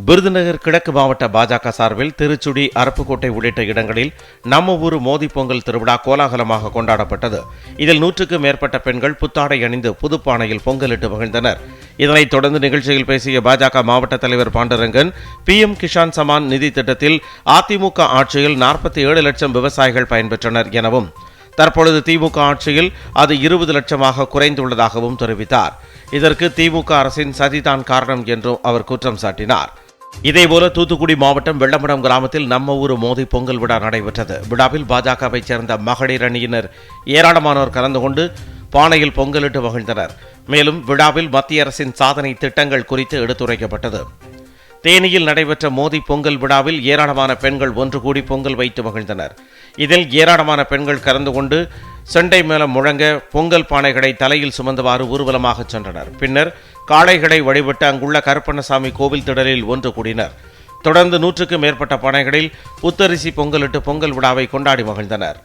விருதுநகர் கிழக்கு மாவட்ட பாஜக சார்பில் திருச்சுடி, அருப்புக்கோட்டை உள்ளிட்ட இடங்களில் நம்ம ஊர் மோதி பொங்கல் திருவிழா கோலாகலமாக கொண்டாடப்பட்டது. இதில் 100க்கும் மேற்பட்ட பெண்கள் புத்தாடை அணிந்து புதுப்பானையில் பொங்கலிட்டு மகிழ்ந்தனர். இதனைத் தொடர்ந்து நிகழ்ச்சியில் பேசிய பாஜக மாவட்ட தலைவர் பாண்டரங்கன், PM கிஷான் சமான் நிதி திட்டத்தில் அதிமுக ஆட்சியில் 47 லட்சம் விவசாயிகள் பயன்பெற்றனர் எனவும், தற்பொழுது திமுக ஆட்சியில் அது 20 லட்சமாக குறைந்துள்ளதாகவும் தெரிவித்தார். இதற்கு திமுக அரசின் சதிதான் காரணம் என்றும் அவர் குற்றம் சாட்டினார். இதேபோல தூத்துக்குடி மாவட்டம் வெள்ளமடம் கிராமத்தில் நம்ம ஊர் மோதி பொங்கல் விழா நடைபெற்றது. விழாவில் பாஜகவைச் சேர்ந்த மகளிர் அணியினர் ஏராளமானோர் கலந்து கொண்டு பானையில் பொங்கலிட்டு மகிழ்ந்தனர். மேலும் விழாவில் மத்திய அரசின் சாதனை திட்டங்கள் குறித்து எடுத்துரைக்கப்பட்டது. தேனியில் நடைபெற்ற மோதி பொங்கல் விழாவில் ஏராளமான பெண்கள் ஒன்று கூடி பொங்கல் வைத்து மகிழ்ந்தனர். இதில் ஏராளமான பெண்கள் கலந்து கொண்டு செண்டை மேளம் முழங்க பொங்கல் பானைகளை தலையில் சுமந்தவாறு ஊர்வலமாக சென்றனர். பின்னர் காளைகளை வழிபட்டு அங்குள்ள கருப்பண்ணசாமி கோவில் திடலில் ஒன்று கூடினர். தொடர்ந்து 100க்கும் மேற்பட்ட பானைகளில் புத்தரிசி பொங்கலிட்டு பொங்கல் விழாவை கொண்டாடி மகிழ்ந்தனர்.